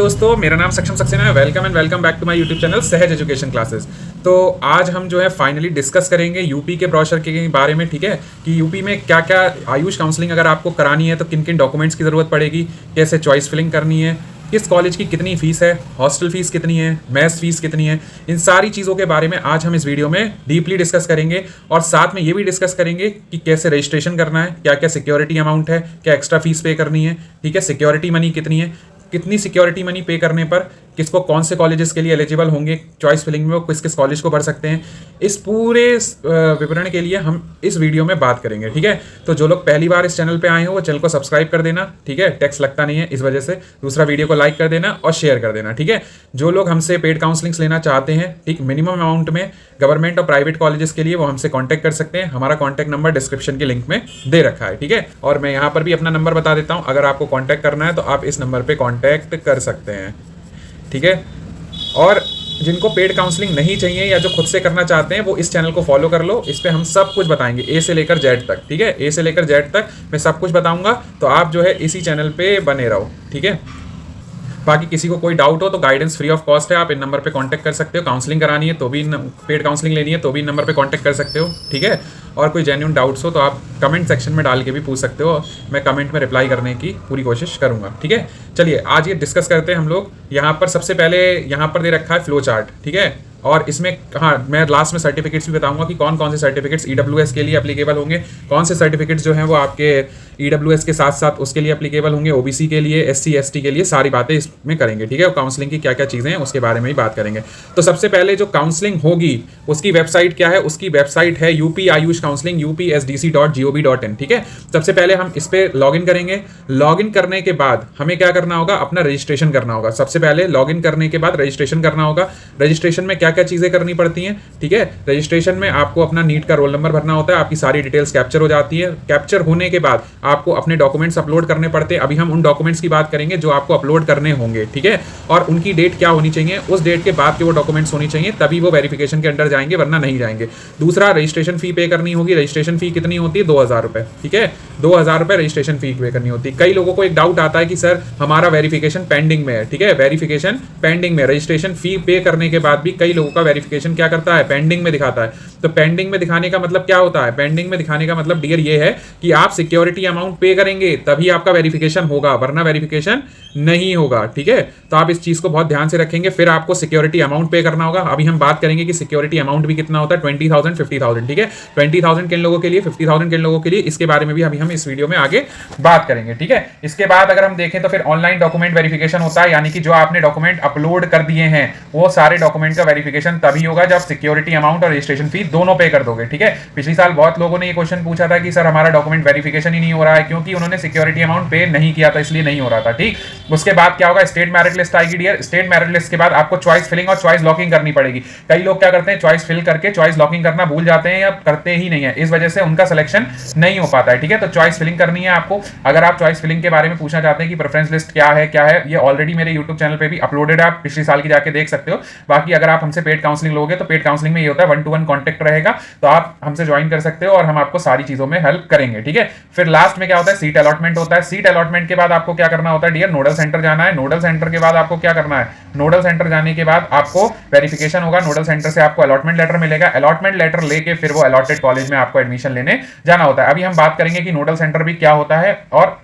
दोस्तों, मेरा नाम सक्षम सक्सेना है। Welcome and welcome back to my YouTube channel Sahaj education classes. तो आज हम जो है फाइनली डिस्कस करेंगे यूपी के ब्रोशर के बारे में, ठीक है, कि यूपी में क्या क्या आयुष काउंसलिंग अगर आपको करानी है तो किन किन डॉक्यूमेंट्स की ज़रूरत पड़ेगी, कैसे चॉइस फिलिंग करनी है, किस कॉलेज की कितनी फ़ीस है, हॉस्टल फ़ीस कितनी है, मेस फीस कितनी है। इन सारी चीज़ों के बारे में आज हम इस वीडियो में डीपली डिस्कस करेंगे और साथ में ये भी डिस्कस करेंगे कि कैसे रजिस्ट्रेशन करना है, क्या क्या सिक्योरिटी अमाउंट है, क्या एक्स्ट्रा फीस पे करनी है, ठीक है, सिक्योरिटी मनी कितनी है, कितनी सिक्योरिटी मनी पे करने पर किसको कौन से कॉलेजेस के लिए एलिजिबल होंगे, चॉइस फिलिंग में वो किस किस कॉलेज को भर सकते हैं। इस पूरे विवरण के लिए हम इस वीडियो में बात करेंगे, ठीक है। तो जो लोग पहली बार इस चैनल पे आए हो वो चैनल को सब्सक्राइब कर देना, ठीक है, टैक्स लगता नहीं है इस वजह से। दूसरा, वीडियो को लाइक कर देना और शेयर कर देना, ठीक है। जो लोग हमसे पेड काउंसलिंग्स लेना चाहते हैं, ठीक, मिनिमम अमाउंट में गवर्नमेंट और प्राइवेट कॉलेजेस के लिए, वो हमसे कॉन्टैक्ट कर सकते हैं। हमारा कॉन्टैक्ट नंबर डिस्क्रिप्शन के लिंक में दे रखा है, ठीक है। और मैं यहाँ पर भी अपना नंबर बता देता हूँ, अगर आपको कॉन्टैक्ट करना है तो आप इस नंबर पर कॉन्टैक्ट कर सकते हैं, ठीक है। और जिनको पेड काउंसलिंग नहीं चाहिए या जो खुद से करना चाहते हैं वो इस चैनल को फॉलो कर लो। इस पे हम सब कुछ बताएंगे, ए से लेकर जेड तक, ठीक है, ए से लेकर जेड तक मैं सब कुछ बताऊंगा। तो आप जो है इसी चैनल पे बने रहो, ठीक है। बाकी किसी को कोई डाउट हो तो गाइडेंस फ्री ऑफ कॉस्ट है, आप इन नंबर पे कांटेक्ट कर सकते हो। काउंसलिंग करानी है तो भी, पेड काउंसलिंग लेनी है तो भी इन नंबर पे कांटेक्ट कर सकते हो, ठीक है। और कोई जेन्युइन डाउट्स हो तो आप कमेंट सेक्शन में डाल के भी पूछ सकते हो, मैं कमेंट में रिप्लाई करने की पूरी कोशिश करूंगा, ठीक है। चलिए आज ये डिस्कस करते हैं हम लोग। यहाँ पर सबसे पहले यहाँ पर दे रखा है फ्लो चार्ट, ठीक है। और इसमें, हाँ, मैं लास्ट में सर्टिफिकेट्स भी बताऊंगा कि कौन कौन से सर्टिफिकेट्स ईडब्ल्यूएस के लिए एप्लीकेबल होंगे, कौन से सर्टिफिकेट्स जो हैं वो आपके ईडब्ल्यूएस के साथ साथ उसके लिए एप्लीकेबल होंगे, ओबीसी के लिए, एससी एसटी के लिए, सारी बातें इसमें करेंगे, ठीक है। और काउंसलिंग की क्या क्या चीज़ें हैं उसके बारे में भी बात करेंगे। तो सबसे पहले जो काउंसलिंग होगी उसकी वेबसाइट क्या है, उसकी वेबसाइट है यूपी आयुष काउंसलिंग upsdc.gov.in, ठीक है। सबसे पहले हम इस पर लॉग इन करेंगे। लॉग इन करने के बाद हमें क्या करना होगा, अपना रजिस्ट्रेशन करना होगा। सबसे पहले लॉग इन करने के बाद रजिस्ट्रेशन करना होगा। रजिस्ट्रेशन में क्या क्या चीज़ें करनी पड़ती हैं, ठीक है। रजिस्ट्रेशन में आपको अपना नीट का रोल नंबर भरना होता है, आपकी सारी डिटेल्स कैप्चर हो जाती है। कैप्चर होने के बाद आपको अपने डॉक्यूमेंट्स अपलोड करने पड़ते हैं। अभी हम उन डॉक्यूमेंट्स की बात करेंगे जो आपको अपलोड करने होंगे, ठीक है। और उनकी डेट क्या होनी चाहिए, उस डेट के बाद के वो डॉक्यूमेंट्स होनी चाहिए, तभी वो वेरिफिकेशन के अंडर जाएंगे, वरना नहीं जाएंगे। दूसरा, रजिस्ट्रेशन फी पे करनी होगी। रजिस्ट्रेशन फी कितनी होती है, 2000 रुपये, ठीक है। 2000 रुपये रजिस्ट्रेशन फी पे करनी होती है। कई लोगों को एक डाउट आता है कि सर हमारा वेरिफिकेशन पेंडिंग में है, ठीक है, वेरिफिकेशन पेंडिंग में। रजिस्ट्रेशन फी पे करने के बाद भी कई लोगों का वेरिफिकेशन क्या करता है, पेंडिंग में दिखाता है। तो पेंडिंग में दिखाने का मतलब क्या होता है, पेंडिंग में दिखाने का मतलब डियर ये है कि आप सिक्योरिटी अमाउंट पे करेंगे तभी आपका वेरिफिकेशन होगा, वरना वेरिफिकेशन नहीं होगा, ठीक है। तो आप इस चीज को बहुत ध्यान से रखेंगे। फिर आपको सिक्योरिटी अमाउंट पे करना होगा। अभी हम बात करेंगे कि सिक्योरिटी अमाउंट भी कितना होता है, 20,000 50,000, ठीक है। 20,000 किन लोगों के लिए, 50,000 किन लोगों के लिए, इसके बारे में भी अभी हम इस वीडियो में आगे बात करेंगे, ठीक है। इसके बाद अगर हम देखें तो फिर ऑनलाइन डॉक्यूमेंट वेरिफिकेशन होता है, यानी कि जो आपने डॉक्यूमेंट अपलोड कर दिए हैं वो सारे डॉक्यूमेंट का वेरिफिकेशन तभी होगा जब सिक्योरिटी अमाउंट और रजिस्ट्रेशन फी दोनों पे कर दोगे, ठीक है। पिछली साल बहुत लोगों ने ये क्वेश्चन पूछा था कि सर हमारा डॉक्यूमेंट वेरिफिकेशन ही नहीं हो रहा है, क्योंकि उन्होंने सिक्योरिटी अमाउंट पे नहीं किया था, इसलिए नहीं हो रहा था, ठीक। उसके बाद क्या होगा, स्टेट मेरिट लिस्ट आएगी डियर। स्टेट मेरिट लिस्ट के बाद आपको चॉइस फिलिंग और चॉइस लॉकिंग करनी पड़ेगी। कई लोग क्या करते हैं, चॉइस फिल करके चॉइस लॉकिंग करना भूल जाते हैं या करते ही नहीं है, इस वजह से उनका सिलेक्शन नहीं हो पाता है, ठीक है। तो चॉइस फिलिंग करनी है आपको। अगर आप चॉइस फिलिंग के बारे में पूछना चाहते हैं कि प्रेफरेंस लिस्ट क्या है, ये ऑलरेडी मेरे यूट्यूब चैनल पे भी अपलोडेड है, आप पिछले साल की जाके देख सकते हो। बाकी अगर आप हमसे पेड काउंसलिंग लोगे तो पेड काउंसलिंग में ये होता है 1-to-1 कॉन्टेक्ट रहेगा, तो आप हमसे ज्वाइन कर सकते हो और हम आपको सारी चीजों में हेल्प करेंगे, ठीक है। फिर लास्ट में क्या होता है, सीट अलॉटमेंट होता है। सीट अलॉटमेंट के बाद आपको क्या करना होता है डियर, नोडल सेंटर जाना है। नोडल सेंटर के बाद आपको क्या करना है, नोडल सेंटर जाने के बाद आपको वेरिफिकेशन होगा। नोडल सेंटर से आपको अलॉटमेंट लेटर मिलेगा। अलॉटमेंट लेटर लेके फिर वो अलॉटेड कॉलेज में आपको एडमिशन लेने जाना होता है। अभी हम बात करेंगे कि नोडल सेंटर भी क्या होता है और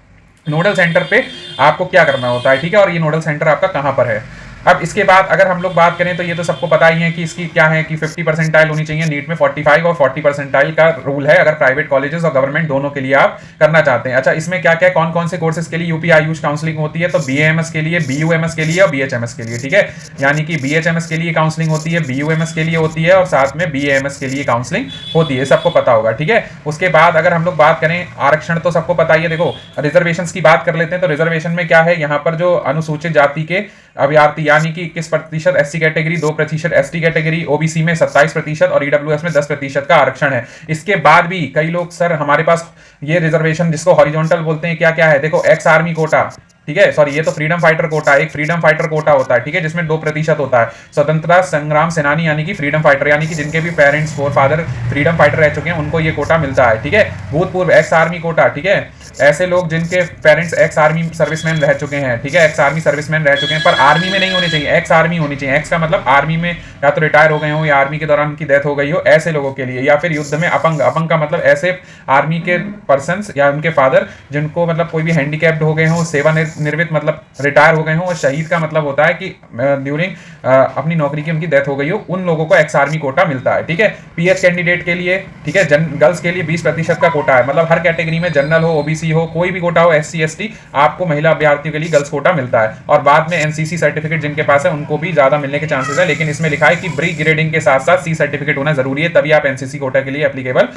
नोडल सेंटर पे आपको क्या करना होता है, ठीक है। और ये नोडल सेंटर आपका कहां पर है। अब इसके बाद अगर हम लोग बात करें तो ये तो सबको पता ही है कि इसकी क्या है कि 50 परसेंटाइल होनी चाहिए। नीट में 45 और 40 परसेंटाइल का रूल है, अगर प्राइवेट कॉलेजेस और गवर्नमेंट दोनों के लिए आप करना चाहते हैं। अच्छा, इसमें क्या क्या कौन कौन से कोर्सेज के लिए यूपी आयुष काउंसलिंग होती है, तो बीएएमएस के लिए, बीयूएमएस के लिए और बीएचएमएस के लिए, ठीक है। यानी कि बीएचएमएस के लिए काउंसलिंग होती है, बीयूएमएस के लिए होती है और साथ में बीएएमएस के लिए काउंसलिंग होती है, सबको पता होगा, ठीक है। उसके बाद अगर हम लोग बात करें आरक्षण तो सबको पता ही है। देखो रिजर्वेशन की बात कर लेते हैं। तो रिजर्वेशन में क्या है, यहाँ पर जो अनुसूचित जाति के अभ्यर्थी यानी कि 21% SC category, 2% ST category, OBC में 27% और ईडब्ल्यूएस में 10% का आरक्षण है। इसके बाद भी कई लोग सर हमारे पास ये रिजर्वेशन जिसको हॉरिजॉन्टल बोलते हैं क्या क्या है, देखो एक्स आर्मी कोटा, ठीक है। सॉरी, ये तो फ्रीडम फाइटर कोटा है, एक फ्रीडम फाइटर कोटा होता है, ठीक है, जिसमें 2% होता है। स्वतंत्रता संग्राम सेनानी यानी कि फ्रीडम फाइटर, यानी कि जिनके भी parents four father freedom fighter रह चुके हैं उनको ये कोटा मिलता है, ठीक है। भूतपूर्व एक्स आर्मी कोटा, ठीक है, ऐसे लोग जिनके पेरेंट्स एक्स आर्मी सर्विसमैन रह चुके हैं, ठीक है, एक्स आर्मी सर्विसमैन रह चुके हैं, पर आर्मी में नहीं होने चाहिए, एक्स आर्मी होनी चाहिए। एक्स का मतलब आर्मी में या तो रिटायर हो गए हो या आर्मी के दौरान उनकी डेथ हो गई हो, ऐसे लोगों के लिए, या फिर युद्ध में अपंग, अपंग का मतलब ऐसे आर्मी के पर्सन्स या उनके फादर जिनको मतलब कोई भी हैंडीकैप्ड हो गए हो, सेवानिवृत्त मतलब रिटायर हो गए हो, और शहीद का मतलब होता है कि ड्यूरिंग अपनी नौकरी की उनकी डेथ हो गई हो, उन लोगों को एक्स आर्मी कोटा मिलता है, ठीक है। पीएच कैंडिडेट के लिए, ठीक है, गर्ल्स के लिए 20% का कोटा है, मतलब हर कैटेगरी में जनरल हो, ओबीसी हो, कोई भी कोटा हो, एससी एसटी, आपको महिला अभ्यर्थियों के लिए गर्ल्स कोटा मिलता है। और बाद में एनसीसी सर्टिफिकेट जिनके पास है उनको भी ज्यादा मिलने के चांसेस है, लेकिन इसमें लिखा है कि ब्री ग्रेडिंग के साथ साथ सी सर्टिफिकेट होना जरूरी है, तभी आप एनसीसी कोटा के लिए एप्लीकेबल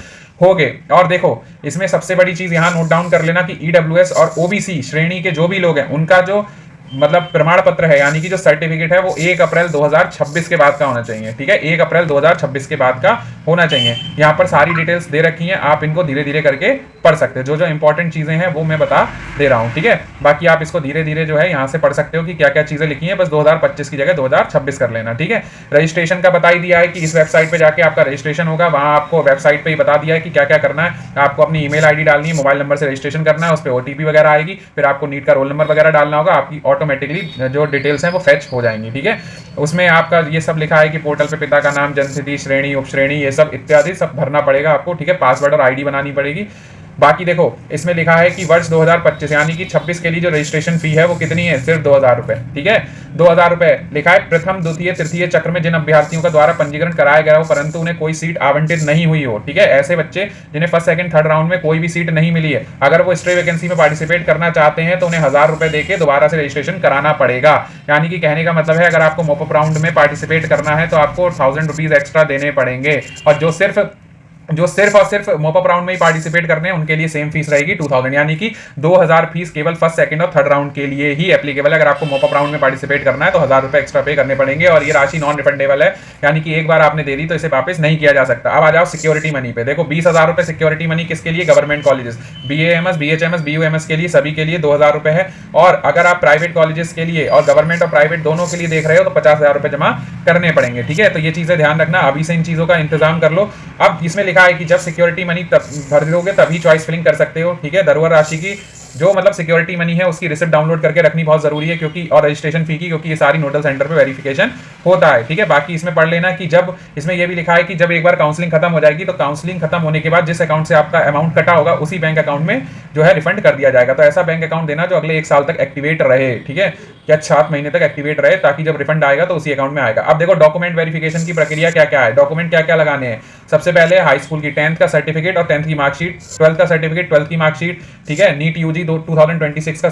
होगे। और देखो, इसमें सबसे बड़ी चीज यहां नोट डाउन कर लेना कि ईडब्ल्यूएस और ओबीसी श्रेणी के जो भी लोग हैं उनका जो मतलब प्रमाण पत्र है, यानी कि जो सर्टिफिकेट है वो 1 अप्रैल 2026 के बाद का होना चाहिए, ठीक है, 1 अप्रैल 2026 के बाद का होना चाहिए। यहाँ पर सारी डिटेल्स दे रखी हैं, आप इनको धीरे धीरे करके पढ़ सकते हो, जो जो इंपॉर्टेंट चीजें हैं वो मैं बता दे रहा हूँ, ठीक है। बाकी आप इसको धीरे धीरे जो है यहाँ से पढ़ सकते हो कि क्या क्या चीजें लिखी हैं, बस 2025 की जगह 2026 कर लेना, ठीक है। रजिस्ट्रेशन का बता ही दिया है कि इस वेबसाइट पे जाके आपका रजिस्ट्रेशन होगा, वहाँ आपको वेबसाइट पे ही बता दिया है कि क्या क्या करना है। आपको अपनी ईमेल आईडी डालनी है, मोबाइल नंबर से रजिस्ट्रेशन करना है, उस पर ओटीपी वगैरह आएगी, फिर आपको नीट का रोल नंबर वगैरह डालना होगा, आपकी ऑटोमेटिकली जो डिटेल्स हैं वो फेच हो जाएंगी, ठीक है। उसमें आपका ये सब लिखा है कि पोर्टल पे पिता का नाम, जन्मतिथि, श्रेणी, उपश्रेणी, ये सब इत्यादि सब भरना पड़ेगा आपको, ठीक है। पासवर्ड और आईडी बनानी पड़ेगी। बाकी देखो, इसमें लिखा है कि वर्ष 2025 यानी कि 26 के लिए जो रजिस्ट्रेशन फी है वो कितनी है, सिर्फ 2000 रुपए, ठीक है, 2000 रुपए। लिखा है प्रथम द्वितीय तृतीय चक्र में जिन अभ्यर्थियों का द्वारा पंजीकरण कराया गया हो परंतु उन्हें कोई सीट आवंटित नहीं हुई हो, ठीक है, ऐसे बच्चे जिन्हें फर्स्ट सेकंड थर्ड राउंड में कोई भी सीट नहीं मिली है, अगर वो स्ट्रे वैकेंसी में पार्टिसिपेट करना चाहते हैं तो उन्हें 1000 रुपए देके दोबारा से रजिस्ट्रेशन कराना पड़ेगा। यानी कि कहने का मतलब है, अगर आपको मॉपअप राउंड में पार्टिसिपेट करना है तो आपको 1000 रुपीज एक्स्ट्रा देने पड़ेंगे, और जो सिर्फ और सिर्फ मॉपअप राउंड में ही पार्टिसिपेट करने हैं उनके लिए सेम फीस रहेगी 2000, यानी कि 2000 फीस केवल फर्स्ट सेकंड और थर्ड राउंड के लिए ही एप्लीकेबल है। अगर आपको मॉपअप राउंड में पार्टिसिपेट करना है तो 1000 रुपए एक्स्ट्रा पे करने पड़ेंगे, और ये राशि नॉन रिफंडेबल है, यानी कि एक बार आपने दे दी तो इसे वापस नहीं किया जा सकता। अब आ जाओ सिक्योरिटी मनी पे। देखो, 20,000 रुपए सिक्योरिटी मनी किसके लिए, government colleges, BAMS, BHMS, BUMS के लिए, सभी के लिए 2000 रुपए है। और अगर आप प्राइवेट कॉलेजेस के लिए और गवर्नमेंट और प्राइवेट दोनों के लिए देख रहे हो तो 50,000 रुपए जमा करने पड़ेंगे, ठीक है। तो ये चीजें ध्यान रखना, अभी से इन चीजों का इंतजाम कर लो। अब इसमें लिखा है कि जब सिक्योरिटी मनी भर दोगे तभी चॉइस फिलिंग कर सकते हो, ठीक है। धरोहर राशि की जो मतलब सिक्योरिटी मनी है उसकी रिसिप्ट डाउनलोड करके रखनी बहुत जरूरी है, क्योंकि और रजिस्ट्रेशन फी की, क्योंकि ये सारी नोडल सेंटर पे वेरिफिकेशन होता है, ठीक है। बाकी इसमें पढ़ लेना कि जब इसमें ये भी लिखा है कि जब एक बार काउंसलिंग खत्म हो जाएगी तो काउंसलिंग खत्म होने के बाद जिस अकाउंट से आपका अमाउंट कटा होगा उसी बैंक अकाउंट में जो है रिफंड कर दिया जाएगा। तो ऐसा बैंक अकाउंट देना जो अगले 1 साल तक एक्टिवेट रहे, ठीक है, या 7 महीने तक एक्टिवेट रहे, ताकि जब रिफंड आएगा तो उसी अकाउंट में आएगा। अब देखो, डॉक्यूमेंट वेरिफिकेशन की प्रक्रिया क्या क्या है, डॉक्यूमेंट क्या क्या लगाने हैं। सबसे पहले हाई स्कूल की 10th का सर्टिफिकेट और 10th की मार्कशीट, 12th का सर्टिफिकेट, 12th की मार्कशीट, ठीक है, नीट यूजी 2026 का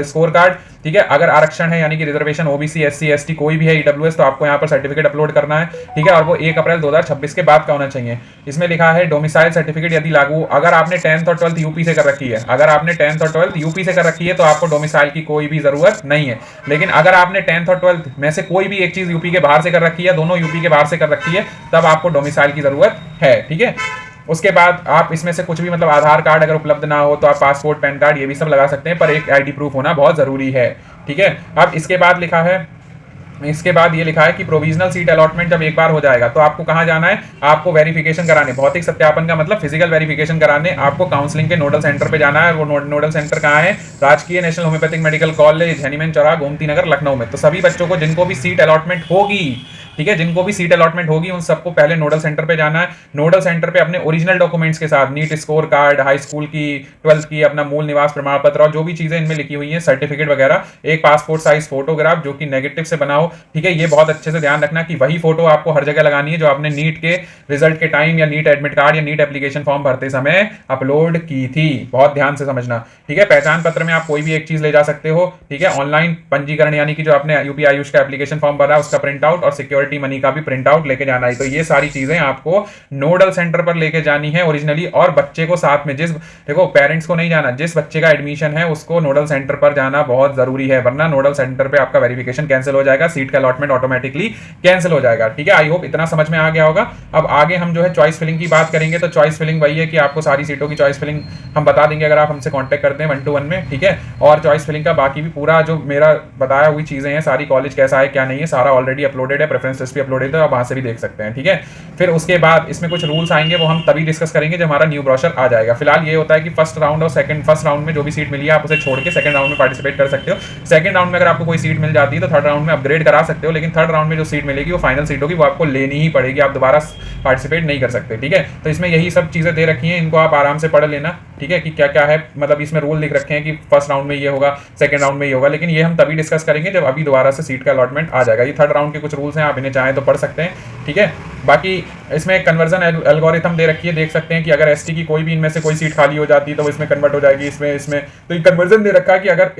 स्कोर कार्ड, ठीक है। अगर आरक्षण है यानी कि रिजर्वेशन, ओबीसी, एससी, एसटी कोई भी है, ईडब्ल्यूएस, तो आपको यहाँ पर सर्टिफिकेट अपलोड करना है, ठीक है, और वो 1 अप्रैल 2026 के बाद का होना चाहिए। इसमें लिखा है डोमिसाइल सर्टिफिकेट यदि लागू, अगर आपने 10th और 12th यूपी से कर रखी है, अगर आपने 10th और 12th यूपी से कर रखी है तो आपको डोमिसाइल की कोई भी जरूरत नहीं है। लेकिन अगर आपने 10th और 12th में से कोई भी एक चीज यूपी के बाहर से कर रखी है, दोनों यूपी के बाहर से कर रखी है, तब आपको डोमिसाइल की जरूरत है, ठीक है। उसके बाद आप इसमें से कुछ भी मतलब आधार कार्ड अगर उपलब्ध ना हो तो आप पासपोर्ट, पैन कार्ड ये भी सब लगा सकते हैं, पर एक आईडी प्रूफ होना बहुत जरूरी है, ठीक है। अब इसके बाद लिखा है, इसके बाद ये लिखा है कि प्रोविजनल सीट अलॉटमेंट जब एक बार हो जाएगा तो आपको कहाँ जाना है, आपको वेरिफिकेशन कराने, भौतिक सत्यापन का मतलब फिजिकल वेरिफिकेशन कराने आपको काउंसलिंग के नोडल सेंटर पे जाना है। वो नोडल सेंटर कहाँ है, राजकीय national homeopathic medical college, Hahnemann चौराहा, गोमती नगर, लखनऊ में। तो सभी बच्चों को जिनको भी सीट अलॉटमेंट होगी, ठीक है, जिनको भी सीट अलॉटमेंट होगी उन सबको पहले नोडल सेंटर पे जाना है। नोडल सेंटर पे अपने ओरिजिनल डॉक्यूमेंट्स के साथ, NEET score card, high school की, 12th की, अपना मूल निवास प्रमाण पत्र और जो भी चीजें इनमें लिखी हुई हैं, सर्टिफिकेट वगैरह, एक पासपोर्ट साइज फोटोग्राफ जो कि नेगेटिव से बना हो, ठीक है। ये बहुत अच्छे से ध्यान रखना कि वही फोटो आपको हर जगह लगानी है जो आपने नीट के रिजल्ट के टाइम या नीट एडमिट कार्ड या नीट एप्लीकेशन फॉर्म भरते समय अपलोड की थी, बहुत ध्यान से समझना, ठीक है। पहचान पत्र में आप कोई भी एक चीज ले जा सकते हो, ठीक है। ऑनलाइन पंजीकरण यानी कि जो आपने यूपी आयुष का एप्लीकेशन फॉर्म भरा है उसका प्रिंट आउट, और सिक्योरिटी सिक्योरिटी मनी का भी प्रिंट आउट लेके जाना है। तो ये सारी चीजें आपको नोडल सेंटर पर लेके जानी है ओरिजिनली, और बच्चे को साथ में, देखो पेरेंट्स को नहीं जाना, जिस बच्चे का एडमिशन है उसको नोडल सेंटर पर जाना बहुत जरूरी है, वरना नोडल सेंटर पे आपका वेरिफिकेशन कैंसिल हो जाएगा, सीट का अलॉटमेंट ऑटोमेटिकली कैंसिल हो जाएगा। ठीक है, आई होप इतना समझ में आ गया होगा। अब आगे हम जो है चॉइस फिलिंग की बात करेंगे। तो चॉइस फिलिंग वही है कि आपको सारी सीटों की चॉइस फिलिंग हम बता देंगे अगर आप हमसे कांटेक्ट करते हैं 1-to-1 में। ठीक है, और चॉइस फिलिंग का बाकी भी पूरा जो मेरा बताया हुई चीजें हैं सारी, कॉलेज कैसा है क्या नहीं है, सारा ऑलरेडी अपलोडेड है, प्रेफरेंस लिस्ट भी अपलोडेड है, आप वहां से भी देख सकते हैं। ठीक है, फिर उसके बाद इसमें कुछ रूल्स आएंगे, वो हम तभी डिस्कस करेंगे जब हमारा न्यू ब्रोशर आ जाएगा। फिलहाल ये होता है कि फर्स्ट राउंड और फर्स्ट राउंड में जो भी सीट मिली है आप उसे छोड़ के सेकंड राउंड में पार्टिसिपेट कर सकते हो। सेकंड राउंड में अगर आपको कोई सीट मिल जाती है तो थर्ड राउंड में अपग्रेड करा सकते हो, लेकिन थर्ड राउंड में जो सीट मिलेगी वो फाइनल सीट होगी, वो आपको लेनी ही पड़ेगी, आप दोबारा पार्टिसिपेट नहीं कर सकते। ठीक है, तो इसमें यही सब चीजें दे रखी हैं, इनको आप आराम से पढ़ लेना। ठीक है, कि क्या क्या है, मतलब इसमें रूल लिख रखे हैं कि फर्स्ट राउंड में ये होगा, सेकंड राउंड में ये होगा, लेकिन ये हम तभी डिस्कस करेंगे जब अभी दोबारा से सीट का अलॉटमेंट आ जाएगा। ये थर्ड राउंड के कुछ रूल्स हैं, आप इन्हें चाहें तो पढ़ सकते हैं। ठीक है, बाकी इसमें कन्वर्जन एल्गोरिथम दे रखी है, देख सकते हैं कि अगर एसटी की कोई भी इनमें से कोई सीट खाली हो जाती है तो वो इसमें कन्वर्ट हो जाएगी, इसमें तो ये कन्वर्जन दे रखा है कि अगर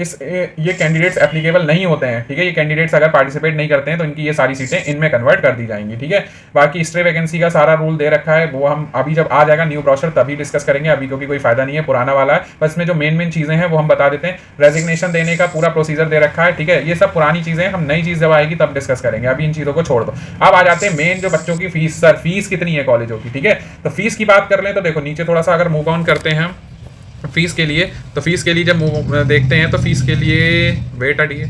ये कैंडिडेट्स एप्लीकेबल नहीं होते हैं, ठीक है, ये कैंडिडेट्स अगर पार्टिसिपेट नहीं करते हैं तो इनकी ये सारी सीटें इनमें कन्वर्ट कर दी जाएंगी। ठीक है, बाकी स्ट्रे वैकेंसी का सारा रूल दे रखा है, वो हम अभी जब आ जाएगा न्यू ब्रोशर तभी डिस्कस करेंगे, अभी क्योंकि कोई फायदा नहीं है, पुराना वाला है। बस इसमें जो मेन चीजें हैं वो हम बता देते हैं। रेजिग्नेशन देने का पूरा प्रोसीजर दे रखा है। ठीक है, ये सब पुरानी चीजें, हम नई चीज जब आएगी तब डिस्कस करेंगे, अभी इन चीजों को छोड़ दो। अब आ जाते हैं मेन जो बच्चों की फीस। सर फीस कितनी है कॉलेजों की? ठीक है, तो फीस की बात कर लें तो देखो नीचे थोड़ा सा अगर मूव ऑन करते हैं फीस के लिए, तो फीस के लिए जब देखते हैं तो फीस के लिए वेट हटिए,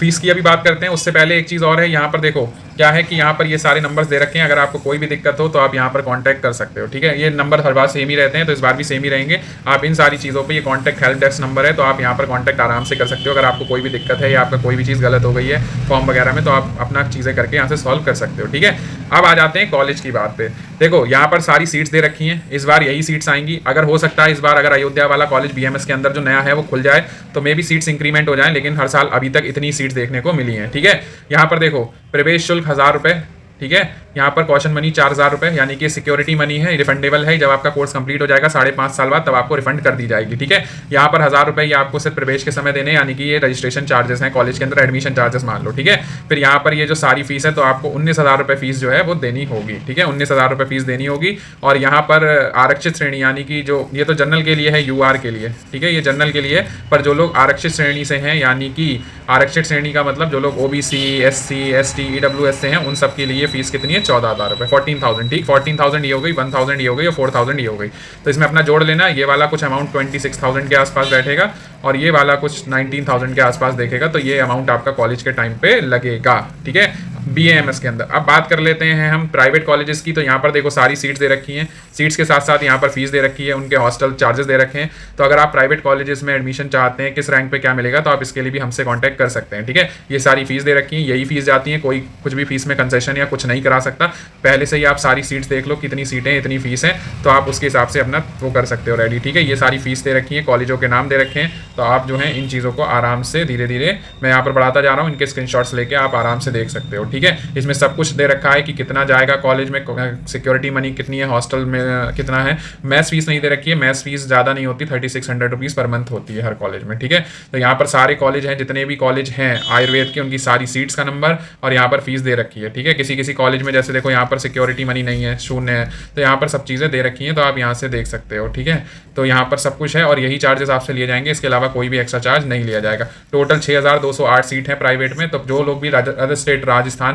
फीस की अभी बात करते हैं। उससे पहले एक चीज़ और है, यहाँ पर देखो क्या है कि यहाँ पर ये सारे नंबर्स दे रखे हैं, अगर आपको कोई भी दिक्कत हो तो आप यहाँ पर कांटेक्ट कर सकते हो। ठीक है, ये नंबर हर बार सेम ही रहते हैं तो इस बार भी सेम ही रहेंगे। आप इन सारी चीज़ों पे, ये कांटेक्ट हेल्प डेस्क नंबर है तो आप यहाँ पर कांटेक्ट आराम से कर सकते हो। अगर आपको कोई भी दिक्कत है या आपका कोई भी चीज़ गलत हो गई है फॉर्म वगैरह में तो आप अपना चीज़ें करके यहाँ से सॉल्व कर सकते हो। ठीक है, अब आ जाते हैं कॉलेज की बात पे। देखो यहाँ पर सारी सीट्स दे रखी हैं, इस बार यही सीट्स आएंगी। अगर हो सकता है इस बार अगर अयोध्या वाला कॉलेज बीएमएस के अंदर जो नया है वो खुल जाए तो मे भी सीट्स इंक्रीमेंट हो जाए, लेकिन हर साल अभी तक इतनी सीट्स देखने को मिली हैं। ठीक है, यहाँ पर देखो प्रवेश शुल्क 1000 रुपये। ठीक है, यहाँ पर कॉशन मनी 4000 रुपये, यानी कि सिक्योरिटी मनी है, रिफंडेबल है। जब आपका कोर्स कंप्लीट हो जाएगा 5.5 साल बाद तब आपको रिफंड कर दी जाएगी। ठीक है, यहाँ पर 1000 रुपये ये आपको सिर्फ प्रवेश के समय देने, यानी कि ये रजिस्ट्रेशन चार्जेस हैं कॉलेज के अंदर, एडमिशन चार्जेस मान लो। ठीक है, फिर यहाँ पर ये जो सारी फीस है तो आपको 19,000 रुपये फीस जो है वो देनी होगी। ठीक है, 19,000 रुपये फीस देनी होगी। और यहाँ पर आरक्षित श्रेणी, यानी कि जो ये तो जनरल के लिए है, यूआर के लिए, ठीक है, ये जनरल के लिए, पर जो लोग आरक्षित श्रेणी से हैं, यानी कि आरक्षित श्रेणी का मतलब जो लोग ओबीसी, एससी, एसटी, ईडब्ल्यूएस से हैं, उन सब के लिए फीस कितनी है? 14,000 रुपये, 14,000। ठीक, 14,000 ये हो गई, 1,000 ये हो गई और 4,000 ये हो गई। तो इसमें अपना जोड़ लेना, ये वाला कुछ अमाउंट 26,000 के आसपास बैठेगा और ये वाला कुछ 19,000 के आसपास देखेगा। तो ये अमाउंट आपका कॉलेज के टाइम पे लगेगा। ठीक है, बीएमएस के अंदर। अब बात कर लेते हैं हम प्राइवेट कॉलेजेस की। तो यहाँ पर देखो सारी सीट्स दे रखी हैं, सीट्स के साथ साथ यहाँ पर फीस दे रखी है, उनके हॉस्टल चार्जेस दे रखे हैं। तो अगर आप प्राइवेट कॉलेजेस में एडमिशन चाहते हैं, किस रैंक पे क्या मिलेगा, तो आप इसके लिए भी हमसे कांटेक्ट कर सकते हैं। ठीक है, ये सारी फीस दे रखी है, यही फीस जाती है, कोई कुछ भी फीस में कंसेशन या कुछ नहीं करा सकता। पहले से ही आप सारी सीट्स देख लो, कितनी सीटें इतनी फीस है, तो आप उसके हिसाब से अपना वो कर सकते हो रेडी। ठीक है, ये सारी फीस दे रखी है, कॉलेजों के नाम दे रखे हैं, तो आप जो है इन चीज़ों को आराम से धीरे धीरे मैं यहाँ पर बढ़ाता जा रहा हूँ, इनके स्क्रीनशॉट्स लेके आप आराम से देख सकते हो। ठीक है, इसमें सब कुछ दे रखा है कि कितना जाएगा कॉलेज में, सिक्योरिटी मनी कितनी है, हॉस्टल में कितना है। मैथ्स फीस नहीं दे रखी है, मैथ्स फीस ज़्यादा नहीं होती, 3600 रुपीज़ पर मंथ होती है हर कॉलेज में। ठीक है, तो यहाँ पर सारे कॉलेज हैं, जितने भी कॉलेज हैं आयुर्वेद के, उनकी सारी सीट्स का नंबर और यहाँ पर फीस दे रखी है। ठीक है, किसी किसी कॉलेज में जैसे देखो यहाँ पर सिक्योरिटी मनी नहीं है, शून्य है, तो यहाँ पर सब चीज़ें दे रखी हैं, तो आप यहाँ से देख सकते हो। ठीक है, तो यहाँ पर सब कुछ है और यही चार्जेस आपसे लिए जाएंगे, इसके अलावा कोई भी एक्स्ट्रा चार्ज नहीं लिया जाएगा। टोटल 6208 सीट है प्राइवेट में। तो जो लोग भी अदर स्टेट, राजस्थान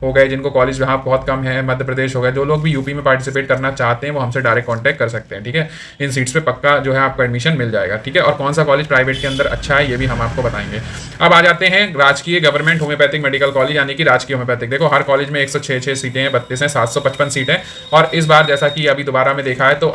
हो गए जिनको कॉलेज वहाँ बहुत कम है, मध्य प्रदेश हो गया, जो लोग भी यूपी में पार्टिसिपेट करना चाहते हैं वो हमसे डायरेक्ट कांटेक्ट कर सकते हैं। ठीक है, इन सीट्स पे पक्का जो है आपको एडमिशन मिल जाएगा। ठीक है, और कौन सा कॉलेज प्राइवेट के अंदर अच्छा है ये भी हम आपको बताएंगे। अब आ जाते हैं राजकीय गवर्नमेंट होम्योपैथिक मेडिकल कॉलेज, यानी कि राजकीय होम्योपैथिक। देखो हर कॉलेज में 106 सीटें हैं, 32 हैं, 755 सीटें। और इस बार जैसा कि अभी दोबारा में देखा है तो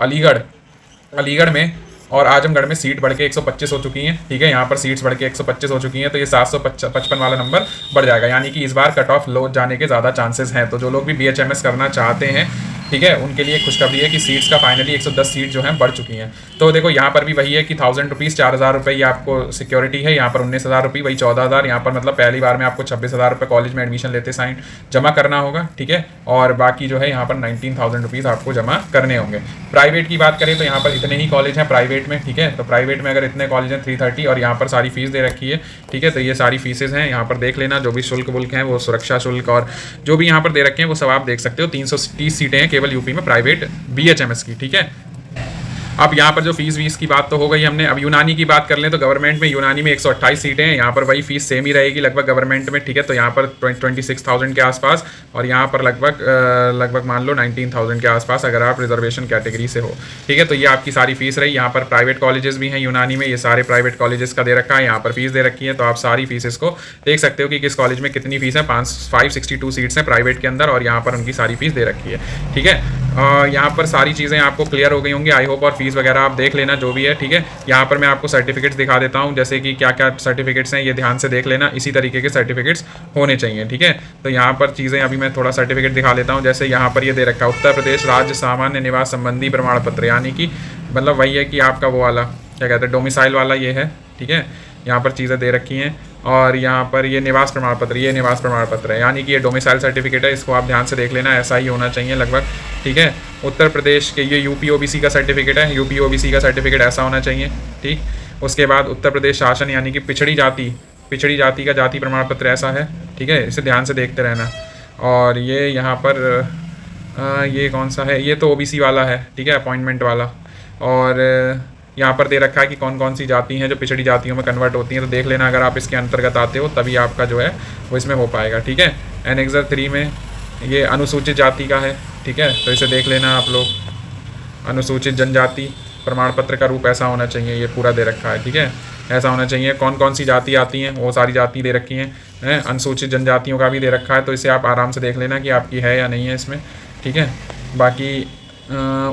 अलीगढ़ में और आजमगढ़ में सीट बढ़ के 125 हो चुकी हैं। ठीक है, यहाँ पर सीट्स बढ़ के 125 हो चुकी हैं, तो ये 755 वाला नंबर बढ़ जाएगा, यानी कि इस बार कट ऑफ लो जाने के ज़्यादा चांसेस हैं। तो जो लोग भी बीएचएमएस करना चाहते हैं ठीक है, उनके लिए खुशखबरी है कि सीट्स का फाइनली 110 सीट जो हैं बढ़ चुकी हैं। तो देखो यहाँ पर भी वही है कि 1000 रुपीज़ 4000 रुपये ये आपको सिक्योरिटी है, यहाँ पर 19,000 रुपये वही 14,000, यहाँ पर मतलब पहली बार में आपको 26,000 रुपये कॉलेज में एडमिशन लेते साइन जमा करना होगा। ठीक है, और बाकी जो है यहाँ पर 19,000 रुपीज़ आपको जमा करने होंगे। प्राइवेट की बात करें तो यहाँ पर इतने ही कॉलेज हैं प्राइवेट में। ठीक है, तो प्राइवेट में अगर इतने कॉलेज हैं 330 और यहाँ पर सारी फीस दे रखी है। ठीक है, तो ये सारी फीसेज हैं, यहाँ पर देख लेना। जो भी शुल्क वुल्क हैं वो सुरक्षा शुल्क और जो भी यहाँ पर दे रखे हैं वो सब आप देख सकते हो। 330 सीटें हैं केवल यूपी में प्राइवेट BHMS की। ठीक है, अब यहाँ पर जो फीस वीस की बात तो हो गई हमने। अब यूनानी की बात कर लें तो गवर्नमेंट में यूनानी में 128 सीटें हैं, यहाँ पर वही फीस सेम ही रहेगी लगभग गवर्नमेंट में। ठीक है, तो यहाँ पर 26,000 के आसपास और यहाँ पर लगभग मान लो 19,000 के आसपास अगर आप रिजर्वेशन कैटेगरी से हो। ठीक है, तो ये आपकी सारी फीस रही। यहाँ पर प्राइवेट कॉलेजेस भी हैं यूनानी में, ये सारे प्राइवेट कॉलेजेस का दे रखा है, यहाँ पर फीस दे रखी है। तो आप सारी फीसेस को देख सकते हो कि किस कॉलेज में कितनी फीस है। 562 सीट्स हैं प्राइवेट के अंदर और यहाँ पर उनकी सारी फीस दे रखी है। ठीक है, यहाँ पर सारी चीज़ें आपको क्लियर हो गई होंगी आई होप, और फीस वगैरह आप देख लेना जो भी है। ठीक है, यहाँ पर मैं आपको सर्टिफिकेट्स दिखा देता हूँ, जैसे कि क्या क्या सर्टिफिकेट्स हैं ये ध्यान से देख लेना। इसी तरीके के सर्टिफिकेट्स होने चाहिए। ठीक है, तो यहाँ पर चीज़ें अभी मैं थोड़ा सर्टिफिकेट दिखा लेता हूँ। जैसे यहाँ पर ये दे रखा है उत्तर प्रदेश राज्य सामान्य निवास संबंधी प्रमाण पत्र, यानी कि मतलब वही है कि आपका वो वाला क्या कहते हैं डोमिसाइल वाला ये है। ठीक है, यहाँ पर चीज़ें दे रखी हैं और यहाँ पर ये निवास प्रमाण पत्र, ये निवास प्रमाण पत्र है, यानी कि ये डोमिसाइल सर्टिफिकेट है। इसको आप ध्यान से देख लेना, ऐसा ही होना चाहिए लगभग। ठीक है, उत्तर प्रदेश के ये यूपी OBC का सर्टिफिकेट है, यूपी OBC का सर्टिफिकेट ऐसा होना चाहिए। ठीक, उसके बाद उत्तर प्रदेश शासन यानी कि पिछड़ी जाति का जाति प्रमाण पत्र ऐसा है। ठीक है, इसे ध्यान से देखते रहना। और ये यहाँ पर ये कौन सा है, ये तो OBC वाला है। ठीक है, अपॉइंटमेंट वाला। और यहाँ पर दे रखा है कि कौन कौन सी जाति हैं जो पिछड़ी जातियों में कन्वर्ट होती हैं, तो देख लेना अगर आप इसके अंतर्गत आते हो तभी आपका जो है वो इसमें हो पाएगा। ठीक है, एनेक्सर 3 में ये अनुसूचित जाति का है। ठीक है, तो इसे देख लेना आप लोग। अनुसूचित जनजाति प्रमाण पत्र का रूप ऐसा होना चाहिए, ये पूरा दे रखा है। ठीक है, ऐसा होना चाहिए। कौन कौन सी जाति आती हैं वो सारी जाति दे रखी हैं। अनुसूचित जनजातियों का भी दे रखा है, तो इसे आप आराम से देख लेना कि आपकी है या नहीं है इसमें। ठीक है, बाकी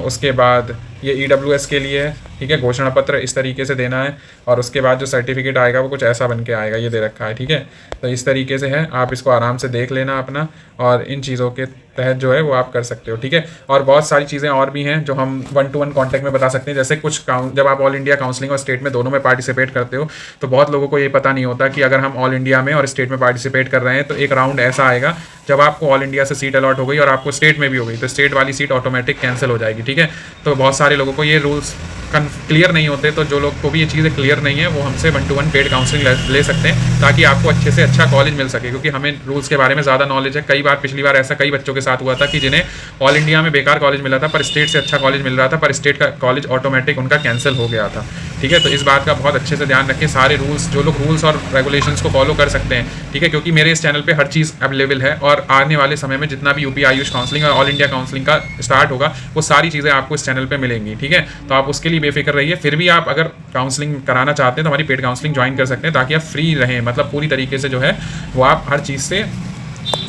उसके बाद ये EWS के लिए है। ठीक है, घोषणा पत्र इस तरीके से देना है और उसके बाद जो सर्टिफिकेट आएगा वो कुछ ऐसा बन के आएगा, ये दे रखा है। ठीक है, तो इस तरीके से है, आप इसको आराम से देख लेना अपना और इन चीज़ों के तहत जो है वो आप कर सकते हो। ठीक है, और बहुत सारी चीज़ें और भी हैं जो हम 1-to-1 कॉन्टैक्ट में बता सकते हैं। जैसे कुछ जब आप ऑल इंडिया काउंसलिंग और स्टेट में दोनों में पार्टिसिपेट करते हो तो बहुत लोगों को ये पता नहीं होता कि अगर हम ऑल इंडिया में और स्टेट में पार्टिसिपेट कर रहे हैं तो एक राउंड ऐसा आएगा जब आपको ऑल इंडिया से सीट अलॉट हो गई और आपको स्टेट में भी हो गई तो स्टेट वाली सीट ऑटोमेटिक कैंसिल हो जाएगी। ठीक है, तो बहुत सारे लोगों को ये रूल्स क्लियर नहीं होते, तो जो लोग को भी ये चीज़ें क्लियर नहीं है वो हमसे 1-to-1 पेड काउंसलिंग ले सकते हैं ताकि आपको अच्छे से अच्छा कॉलेज मिल सके, क्योंकि हमें रूल्स के बारे में ज़्यादा नॉलेज है। कई बार पिछली बार ऐसा कई बच्चों के साथ हुआ था कि जिन्हें ऑल इंडिया में बेकार कॉलेज मिला था पर स्टेट से अच्छा कॉलेज मिल रहा था, पर स्टेट का कॉलेज ऑटोमेटिक उनका कैंसिल हो गया था। ठीक है, तो इस बात का बहुत अच्छे से ध्यान रखें। सारे रूल्स जो लोग रूल्स और रेगुलेशंस को फॉलो कर सकते हैं, ठीक है, क्योंकि मेरे इस चैनल पे हर चीज़ अवेलेबल है और आने वाले समय में जितना भी यूपी आयुष काउंसलिंग और ऑल इंडिया काउंसलिंग का स्टार्ट होगा वो सारी चीज़ें आपको इस चैनल पे मिलेंगी। ठीक है, तो आप उसके लिए बेफिक्र रहिए। फिर भी आप अगर काउंसलिंग कराना चाहते हैं तो हमारी पेड काउंसलिंग ज्वाइन कर सकते हैं ताकि आप फ्री रहें, मतलब पूरी तरीके से जो है वो आप हर चीज़ से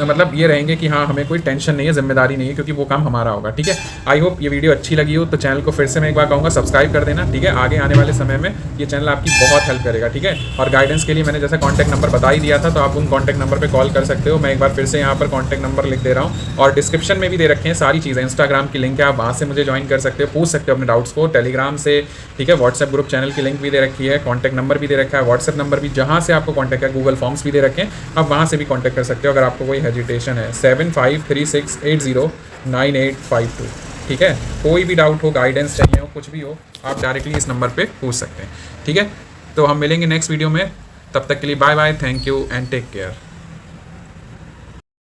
मतलब ये रहेंगे कि हाँ हमें कोई टेंशन नहीं है, जिम्मेदारी नहीं है, क्योंकि वो काम हमारा होगा। ठीक है, आई होप ये वीडियो अच्छी लगी हो तो चैनल को फिर से मैं एक बार कहूँगा सब्सक्राइब कर देना। ठीक है, आगे आने वाले समय में ये चैनल आपकी बहुत हेल्प करेगा। ठीक है, और गाइडेंस के लिए मैंने जैसे कॉन्टैक्ट नंबर बता ही दिया था तो आप उन कॉन्टैक्ट नंबर पर कॉल कर सकते हो। मैं एक बार फिर से यहाँ पर कॉन्टैक्ट नंबर लिख दे रहा हूँ और डिस्क्रिप्शन में भी दे रखे हैं सारी चीज़ें। इंस्टाग्राम की लिंक है, आप वहाँ से मुझे ज्वाइन कर सकते हो, पूछ सकते हो अपने डाउट्स को टेलीग्राम से। ठीक है, व्हाट्सएप ग्रुप चैनल की लिंक भी दे रखी है, कॉन्टैक्ट नंबर भी दे रखा है, व्हाट्सएप नंबर भी जहाँ से आपको कॉन्टैक्ट है, गूगल फॉर्म्स भी दे रखे हैं, आप वहाँ से भी कॉन्टैक्ट कर सकते हो अगर आपको कोई हेजिटेशन है। 7536809852। ठीक है, कोई भी डाउट हो, गाइडेंस चाहिए हो, कुछ भी हो, आप डायरेक्टली इस नंबर पे पूछ सकते हैं। ठीक है, तो हम मिलेंगे नेक्स्ट वीडियो में, तब तक के लिए bye bye, thank you and take care.